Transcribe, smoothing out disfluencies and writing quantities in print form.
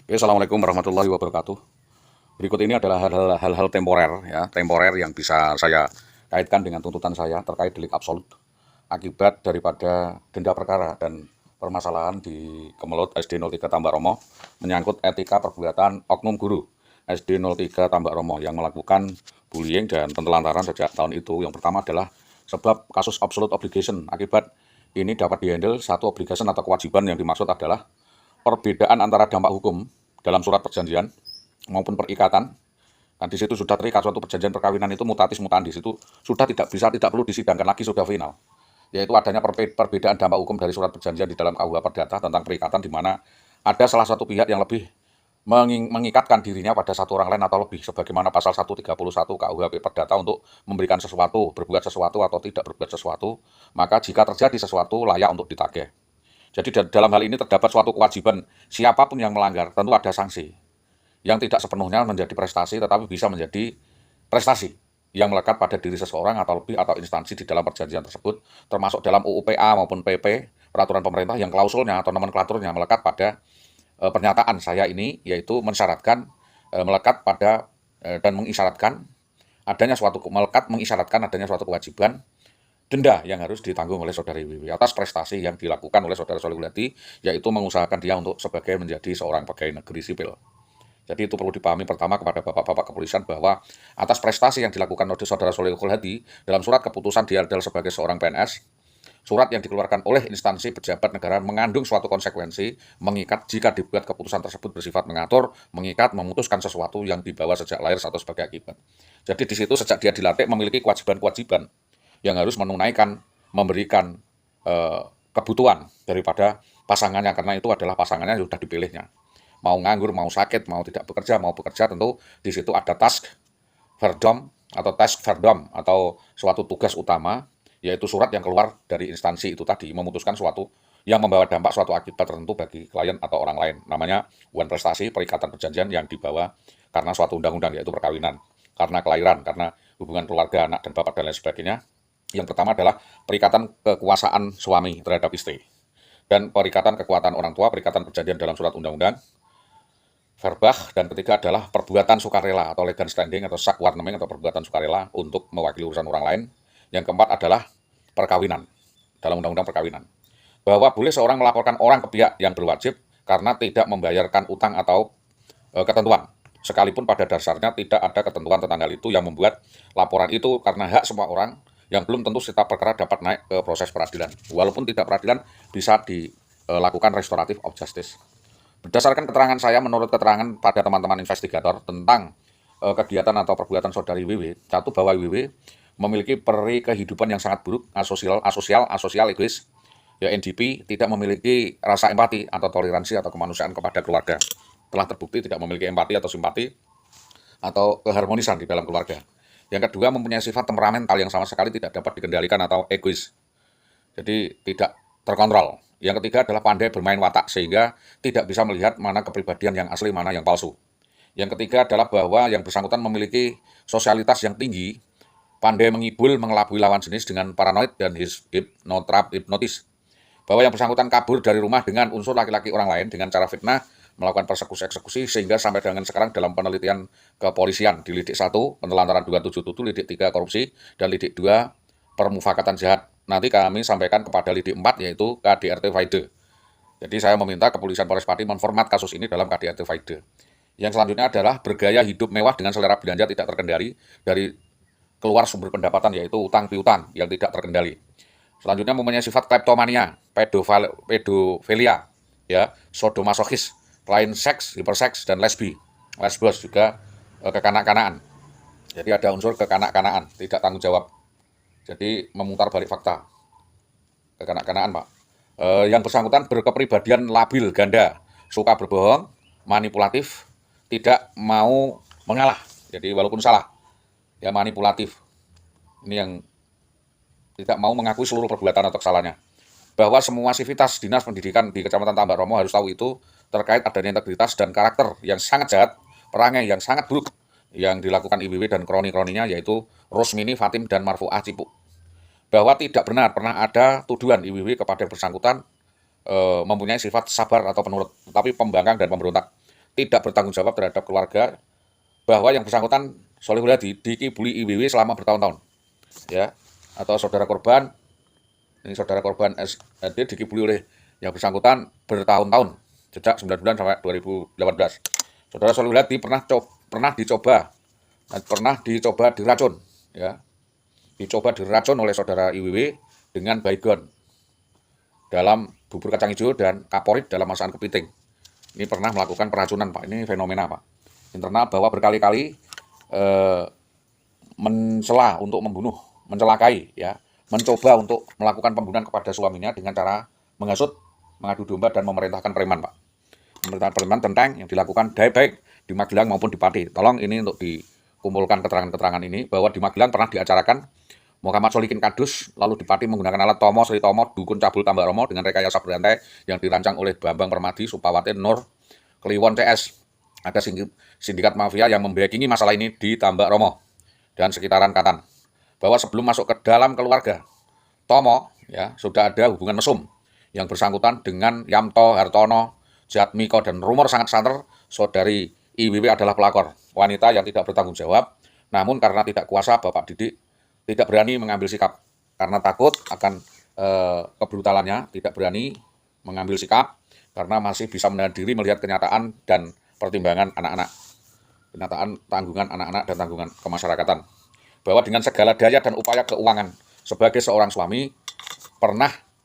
Oke, Assalamualaikum warahmatullahi wabarakatuh. Berikut ini adalah hal-hal temporer, ya, temporer yang bisa saya kaitkan dengan tuntutan saya terkait delik absolut akibat daripada denda perkara dan permasalahan di Kemelut SD 03 Tambak Romo menyangkut etika perbuatan oknum guru SD 03 Tambak Romo yang melakukan bullying dan penelantaran sejak tahun itu. Yang pertama adalah sebab kasus absolute obligation. Akibat ini dapat dihandle satu obligation atau kewajiban yang dimaksud adalah perbedaan antara dampak hukum dalam surat perjanjian maupun perikatan. Nah, di situ sudah terikat suatu perjanjian perkawinan itu mutatis mutandis, itu sudah tidak perlu disidangkan lagi, sudah final. Yaitu adanya perbedaan dampak hukum dari surat perjanjian di dalam KUH Perdata tentang perikatan, di mana ada salah satu pihak yang lebih mengikatkan dirinya pada satu orang lain atau lebih, sebagaimana pasal 131 KUH Perdata untuk memberikan sesuatu, berbuat sesuatu atau tidak berbuat sesuatu, maka jika terjadi sesuatu layak untuk ditagih. Jadi dalam hal ini terdapat suatu kewajiban siapapun yang melanggar tentu ada sanksi yang tidak sepenuhnya menjadi prestasi tetapi bisa menjadi prestasi yang melekat pada diri seseorang atau lebih atau instansi di dalam perjanjian tersebut, termasuk dalam UU PA maupun PP peraturan pemerintah yang klausulnya atau nomenklaturnya melekat pada pernyataan saya ini, yaitu mensyaratkan melekat pada dan mengisyaratkan adanya suatu kewajiban denda yang harus ditanggung oleh saudari Wiwi atas prestasi yang dilakukan oleh saudara Solihul Hadi, yaitu mengusahakan dia untuk sebagai menjadi seorang pegawai negeri sipil. Jadi itu perlu dipahami pertama kepada bapak-bapak kepolisian bahwa atas prestasi yang dilakukan oleh saudara Solihul Hadi dalam surat keputusan dia adalah sebagai seorang PNS, surat yang dikeluarkan oleh instansi pejabat negara mengandung suatu konsekuensi mengikat jika dibuat keputusan tersebut bersifat mengatur, mengikat, memutuskan sesuatu yang dibawa sejak lahir atau sebagai akibat. Jadi di situ sejak dia dilatih memiliki kewajiban-kewajiban yang harus menunaikan, memberikan kebutuhan daripada pasangannya, karena itu adalah pasangannya yang sudah dipilihnya. Mau nganggur, mau sakit, mau tidak bekerja, mau bekerja, tentu di situ ada task verdom atau suatu tugas utama, yaitu surat yang keluar dari instansi itu tadi memutuskan suatu yang membawa dampak suatu akibat tertentu bagi klien atau orang lain. Namanya hubungan prestasi, perikatan perjanjian yang dibawa karena suatu undang-undang, yaitu perkawinan, karena kelahiran, karena hubungan keluarga, anak dan bapak dan lain sebagainya. Yang pertama adalah perikatan kekuasaan suami terhadap istri, dan perikatan kekuatan orang tua, perikatan perjanjian dalam surat undang-undang, verbah, dan ketiga adalah perbuatan sukarela atau legal standing atau sak warneming atau perbuatan sukarela untuk mewakili urusan orang lain. Yang keempat adalah perkawinan dalam undang-undang perkawinan, bahwa boleh seorang melaporkan orang ke pihak yang berwajib karena tidak membayarkan utang atau ketentuan, sekalipun pada dasarnya tidak ada ketentuan tentang hal itu yang membuat laporan itu karena hak semua orang yang belum tentu setiap perkara dapat naik ke proses peradilan. Walaupun tidak peradilan, bisa dilakukan restoratif of justice. Berdasarkan keterangan saya, menurut keterangan pada teman-teman investigator tentang kegiatan atau perbuatan saudari WW, satu, bahwa WW memiliki peri kehidupan yang sangat buruk, asosial, egois, ya NDP, tidak memiliki rasa empati atau toleransi atau kemanusiaan kepada keluarga. Telah terbukti tidak memiliki empati atau simpati atau keharmonisan di dalam keluarga. Yang kedua, mempunyai sifat temperamental yang sama sekali tidak dapat dikendalikan atau egois. Jadi tidak terkontrol. Yang ketiga adalah pandai bermain watak sehingga tidak bisa melihat mana kepribadian yang asli, mana yang palsu. Yang ketiga adalah bahwa yang bersangkutan memiliki sosialitas yang tinggi, pandai menghibur, mengelabui lawan jenis dengan paranoid dan hipnotis. Bahwa yang bersangkutan kabur dari rumah dengan unsur laki-laki orang lain dengan cara fitnah, melakukan persekusi-eksekusi, sehingga sampai dengan sekarang dalam penelitian kepolisian di lidik 1 penelantaran 277, lidik 3 korupsi, dan lidik 2 permufakatan jahat. Nanti kami sampaikan kepada lidik 4 yaitu KDRT Faide. Jadi saya meminta kepolisian Polres Pati menformat kasus ini dalam KDRT Faide. Yang selanjutnya adalah bergaya hidup mewah dengan selera belanja tidak terkendali dari keluar sumber pendapatan, yaitu utang piutang yang tidak terkendali. Selanjutnya mempunyai sifat kleptomania, pedofilia, ya, sodomasokis, lain seks, hiperseks, dan lesbos juga kekanak-kanaan. Jadi ada unsur kekanak-kanaan, tidak tanggung jawab. Jadi memutar balik fakta, kekanak-kanaan, Pak. Yang bersangkutan berkepribadian labil, ganda, suka berbohong, manipulatif, tidak mau mengalah. Jadi walaupun salah, ya manipulatif. Ini yang tidak mau mengakui seluruh perbuatan atau kesalahannya. Bahwa semua sivitas dinas pendidikan di Kecamatan Tambak Romo harus tahu itu terkait adanya integritas dan karakter yang sangat jahat, perangai yang sangat buruk yang dilakukan IWW dan kroni-kroninya, yaitu Rosmini, Fatim, dan Marfuah Cipuk. Bahwa tidak benar pernah ada tuduhan IWW kepada bersangkutan mempunyai sifat sabar atau penurut, tetapi pembangkang dan pemberontak. tidak bertanggung jawab terhadap keluarga, bahwa yang bersangkutan Sholihul Hadi dikibuli IWW selama bertahun-tahun, ya, atau saudara korban, ini saudara korban SD dikibuli oleh yang bersangkutan bertahun-tahun, sejak 9 bulan sampai 2018. Saudara Sholihul Hadi pernah dicoba diracun, ya, dicoba diracun oleh saudara IWW dengan baygon dalam bubur kacang hijau dan kaporit dalam masakan kepiting. Ini pernah melakukan peracunan, Pak. Ini fenomena, Pak, internal, bahwa berkali-kali mencela untuk membunuh, mencelakai, ya, mencoba untuk melakukan pembunuhan kepada suaminya dengan cara menghasut, mengadu domba, dan memerintahkan preman, Pak. Memerintahkan preman tentang yang dilakukan baik di Magelang maupun di Pati. Tolong ini untuk dikumpulkan keterangan-keterangan ini, bahwa di Magelang pernah diacarakan Muhammad Solikin Kadus, lalu di Pati menggunakan alat Tomo, Sri Tomo, Dukun Cabul Tambak Romo dengan rekayasa berantai yang dirancang oleh Bambang Permadi, Supawati, Nur, Kliwon CS. Ada sindikat mafia yang membackingi masalah ini di Tambak Romo dan sekitaran Katan. Bahwa sebelum masuk ke dalam keluarga Tomo, ya, sudah ada hubungan mesum yang bersangkutan dengan Yamto, Hartono, Jatmiko, dan rumor sangat santer saudari IWW adalah pelakor, wanita yang tidak bertanggung jawab. Namun karena tidak kuasa, Bapak Didik tidak berani mengambil sikap karena takut akan kebrutalannya, tidak berani mengambil sikap karena masih bisa menahan diri melihat kenyataan dan pertimbangan anak-anak, kenyataan tanggungan anak-anak dan tanggungan kemasyarakatan. Bahwa dengan segala daya dan upaya keuangan sebagai seorang suami pernah